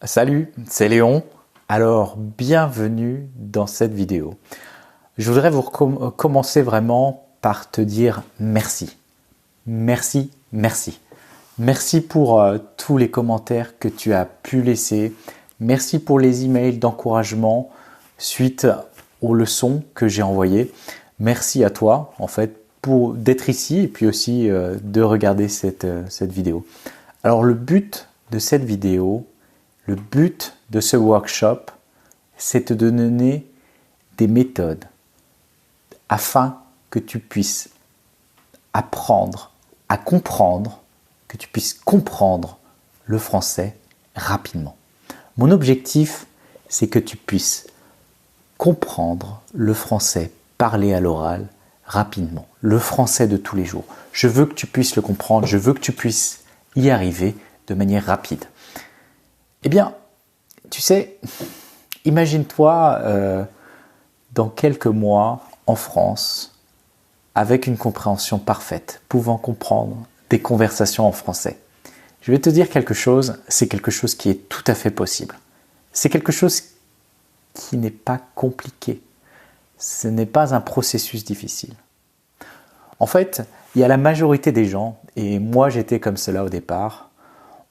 Salut, c'est Léon. Alors, bienvenue dans cette vidéo. Je voudrais commencer vraiment par te dire merci. Merci, merci. Merci pour tous les commentaires que tu as pu laisser. Merci pour les emails d'encouragement suite aux leçons que j'ai envoyées. Merci à toi, en fait, d'être ici et puis aussi de regarder cette vidéo. Alors, le but de cette vidéo, le but de ce workshop, c'est de te donner des méthodes afin que tu puisses apprendre à comprendre, que tu puisses comprendre le français rapidement. Mon objectif, c'est que tu puisses comprendre le français parlé à l'oral rapidement, le français de tous les jours. Je veux que tu puisses le comprendre, je veux que tu puisses y arriver de manière rapide. Eh bien, tu sais, imagine-toi dans quelques mois en France avec une compréhension parfaite, pouvant comprendre des conversations en français. Je vais te dire quelque chose, c'est quelque chose qui est tout à fait possible. C'est quelque chose qui n'est pas compliqué. Ce n'est pas un processus difficile. En fait, il y a la majorité des gens, et moi j'étais comme cela au départ,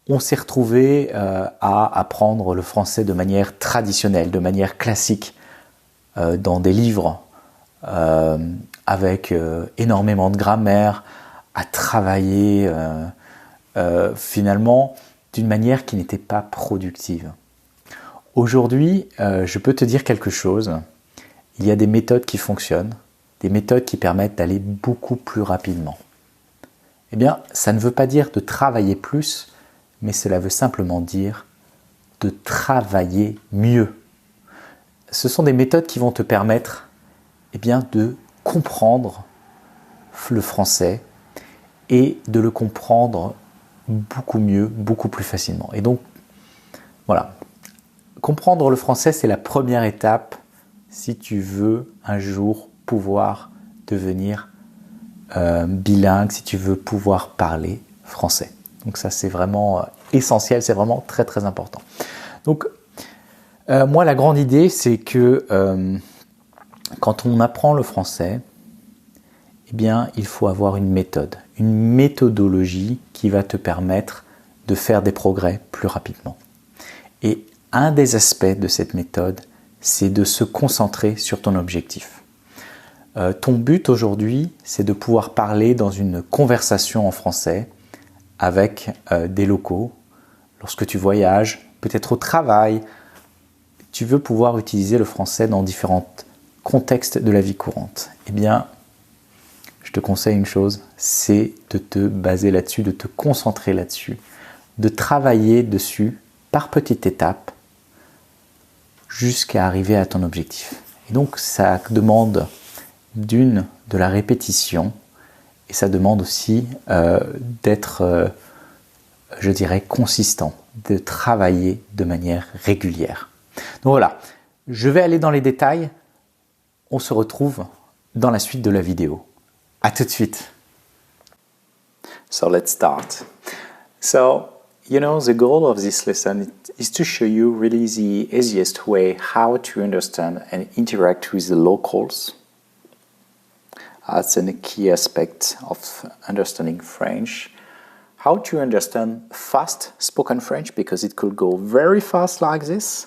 on s'est retrouvé à apprendre le français de manière traditionnelle, de manière classique, dans des livres, avec énormément de grammaire, à travailler finalement d'une manière qui n'était pas productive. Aujourd'hui, je peux te dire quelque chose. Il y a des méthodes qui fonctionnent, des méthodes qui permettent d'aller beaucoup plus rapidement. Eh bien, ça ne veut pas dire de travailler plus, mais cela veut simplement dire de travailler mieux. Ce sont des méthodes qui vont te permettre de comprendre le français et de le comprendre beaucoup mieux, beaucoup plus facilement. Et donc, voilà. Comprendre le français, c'est la première étape si tu veux un jour pouvoir devenir bilingue, si tu veux pouvoir parler français. Donc ça, c'est vraiment essentiel, c'est vraiment très très important. Donc, moi, la grande idée, c'est que quand on apprend le français, eh bien, il faut avoir une méthode, une méthodologie qui va te permettre de faire des progrès plus rapidement. Et un des aspects de cette méthode, c'est de se concentrer sur ton objectif. Ton but aujourd'hui, c'est de pouvoir parler dans une conversation en français avec des locaux. Lorsque tu voyages, peut-être au travail, tu veux pouvoir utiliser le français dans différents contextes de la vie courante. Eh bien, je te conseille une chose, c'est de te baser là-dessus, de te concentrer là-dessus, de travailler dessus par petites étapes jusqu'à arriver à ton objectif. Et donc, ça demande de la répétition et ça demande aussi d'être, je dirais, consistant, de travailler de manière régulière. Donc voilà, je vais aller dans les détails. On se retrouve dans la suite de la vidéo. À tout de suite. So let's start. So, the goal of this lesson is to show you really the easiest way how to understand and interact with the locals. That's a key aspect of understanding French. How to understand fast spoken French, because it could go very fast like this.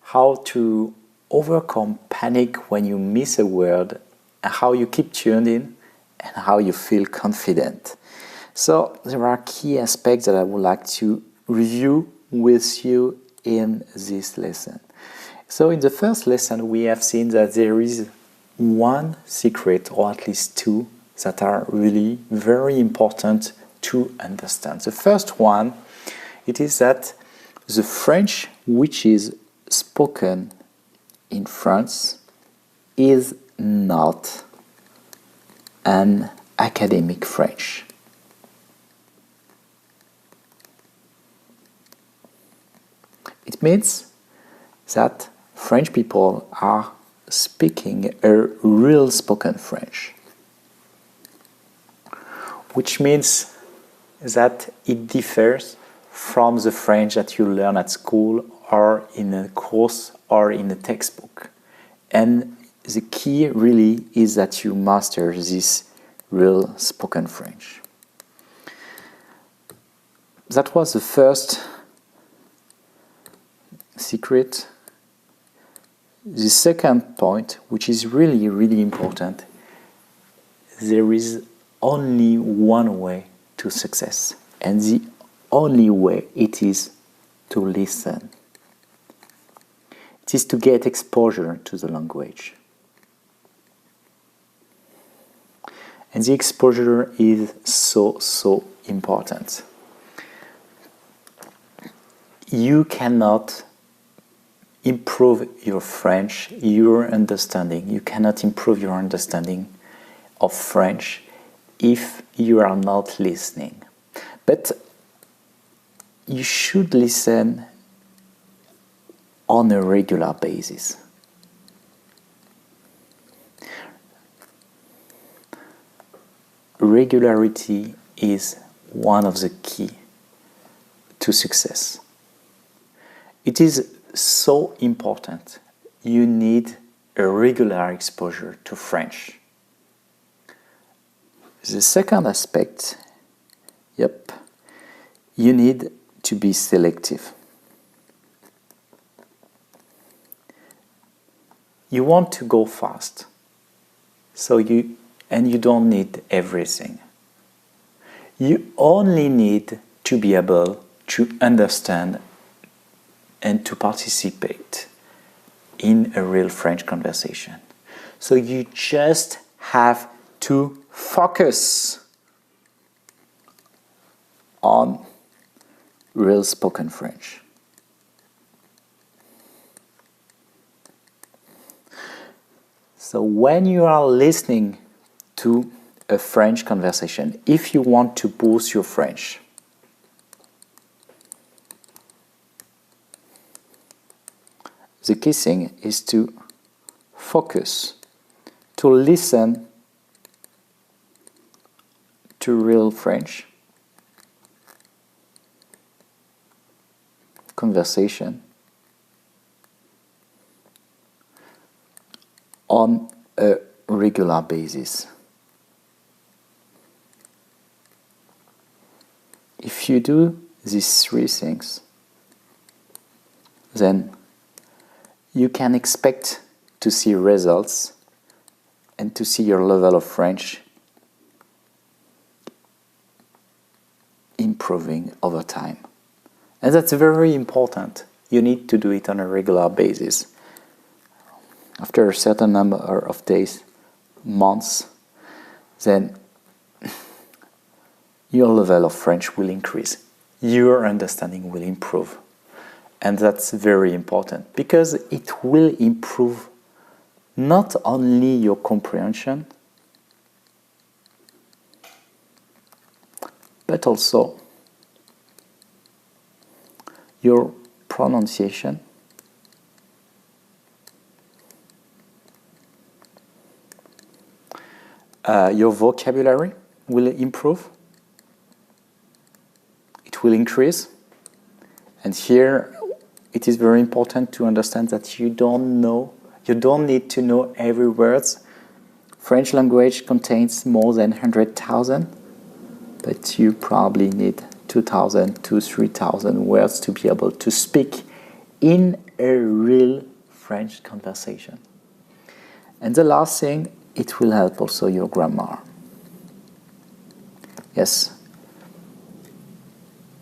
How to overcome panic when you miss a word, and how you keep tuned in, and how you feel confident. So there are key aspects that I would like to review with you in this lesson. So in the first lesson, we have seen that there is one secret, or at least two, that are really very important to understand. The first one, it is that the French which is spoken in France is not an academic French. It means that French people are speaking a real spoken French, which means that it differs from the French that you learn at school or in a course or in a textbook. And the key really is that you master this real spoken French. That was the first secret. The second point, which is really, really important, there is only one way to success. And the only way it is to listen. It is to get exposure to the language. And the exposure is so important. You cannot improve your French, your understanding. You cannot improve your understanding of French if you are not listening. But you should listen on a regular basis. Regularity is one of the key to success. It is so important. You need a regular exposure to French. The second aspect, you need to be selective. You want to go fast, and you don't need everything. You only need to be able to understand and to participate in a real French conversation. So you just have to focus on real spoken French. So when you are listening to a French conversation, if you want to boost your French, the key thing is to focus, to listen to real French conversation on a regular basis. If you do these three things, then you can expect to see results and to see your level of French improving over time. And that's very important. You need to do it on a regular basis. After a certain number of days, months, then your level of French will increase. Your understanding will improve. And that's very important because it will improve not only your comprehension, but also your pronunciation, your vocabulary will improve, it will increase. And here it is very important to understand that you don't need to know every word. French language contains more than 100,000, but you probably need 2,000 to 3,000 words to be able to speak in a real French conversation. And the last thing, it will help also your grammar. Yes,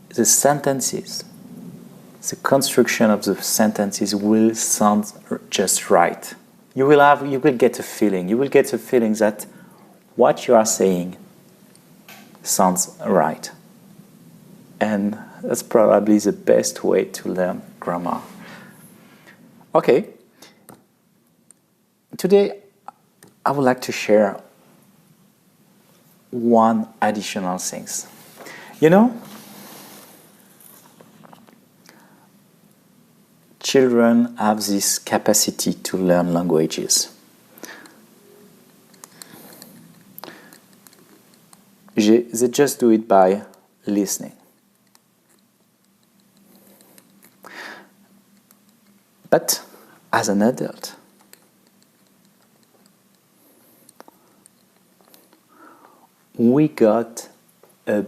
the sentences, the construction of the sentences will sound just right. You will get a feeling. You will get a feeling that what you are saying sounds right. And that's probably the best way to learn grammar. Okay. Today, I would like to share one additional thing. Children have this capacity to learn languages. They just do it by listening. But as an adult, we got a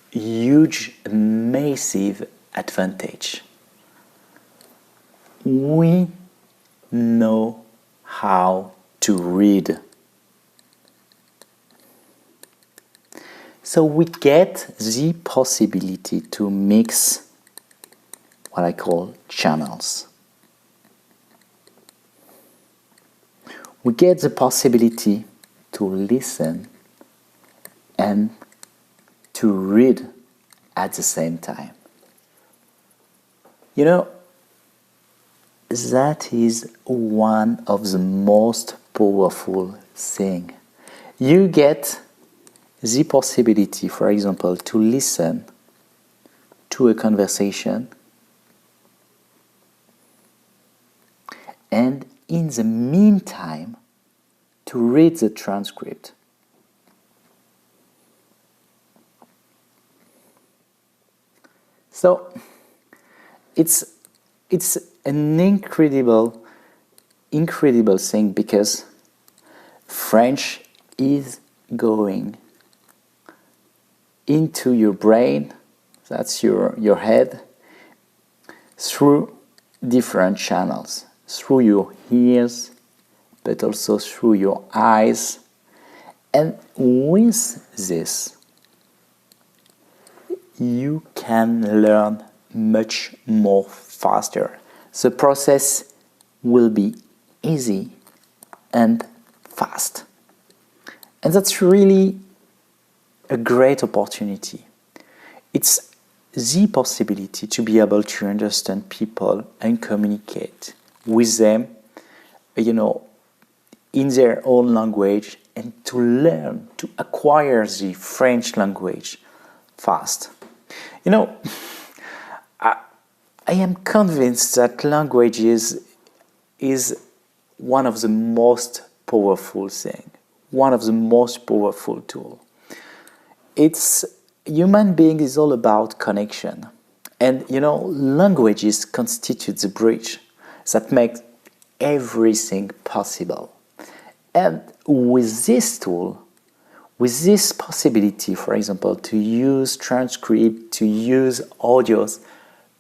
huge, massive advantage. We know how to read. So we get the possibility to mix what I call channels. We get the possibility to listen and to read at the same time. You know, that is one of the most powerful things. You get the possibility, for example, to listen to a conversation, and in the meantime to read the transcript. So it's an incredible thing, because French is going into your brain, that's your head, through different channels, through your ears, but also through your eyes. And with this, you can learn much more faster. The process will be easy and fast. And that's really a great opportunity. It's the possibility to be able to understand people and communicate with them, in their own language, and to learn, to acquire the French language fast. I am convinced that language is one of the most powerful things, one of the most powerful tools. Human being is all about connection. And, languages constitute the bridge that makes everything possible. And with this tool, with this possibility, for example, to use transcript, to use audios,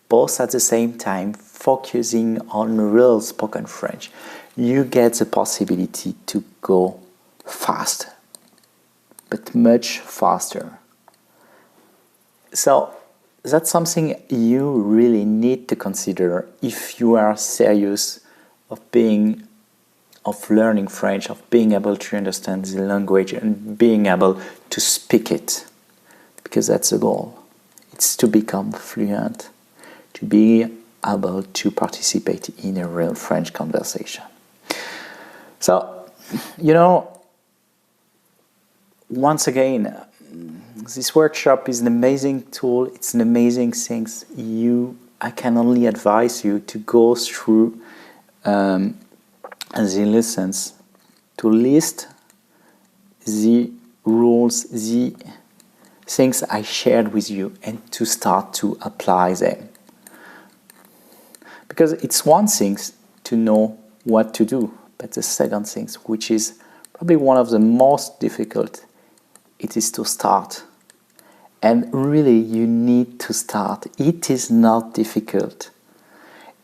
both at the same time, focusing on real spoken French, you get the possibility to go fast, but much faster. So that's something you really need to consider if you are serious of learning French, of being able to understand the language and being able to speak it, because that's the goal. It's to become fluent, to be able to participate in a real French conversation. So, once again, this workshop is an amazing tool. It's an amazing thing. I can only advise you to go through the lessons, to list the rules, the things I shared with you, and to start to apply them. Because it's one thing to know what to do, but the second thing, which is probably one of the most difficult, it is to start. And really, you need to start. It is not difficult.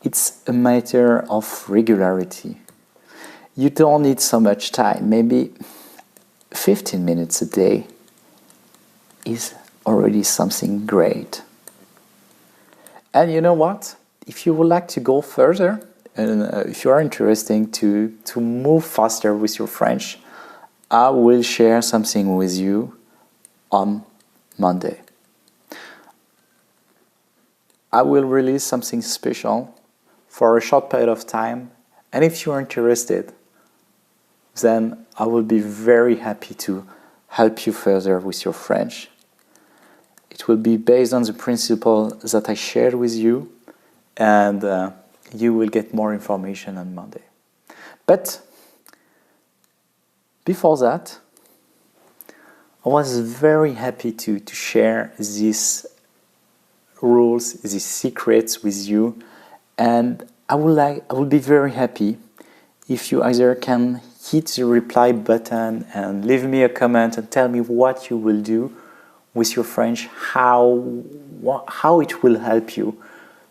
It's a matter of regularity. You don't need so much time. Maybe 15 minutes a day is already something great. And you know what? If you would like to go further, and if you are interested to move faster with your French, I will share something with you on Monday. I will release something special for a short period of time, and if you are interested, then I will be very happy to help you further with your French. It will be based on the principle that I shared with you, and you will get more information on Monday. But before that, I was very happy to share these rules, these secrets with you, and I would be very happy if you either can hit the reply button and leave me a comment and tell me what you will do with your French, how it will help you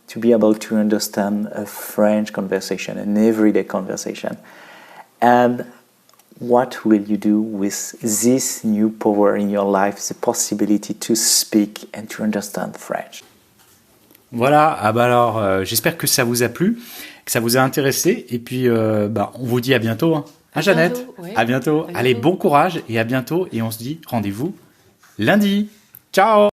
to be able to understand a French conversation, an everyday conversation. And what will you do with this new power in your life, the possibility to speak and to understand French? Voilà, alors j'espère que ça vous a plu, que ça vous a intéressé, et puis on vous dit à bientôt. Hein. À Jeannette, bientôt, ouais. à bientôt. À bientôt. Allez, bon courage et à bientôt, et on se dit rendez-vous lundi. Ciao!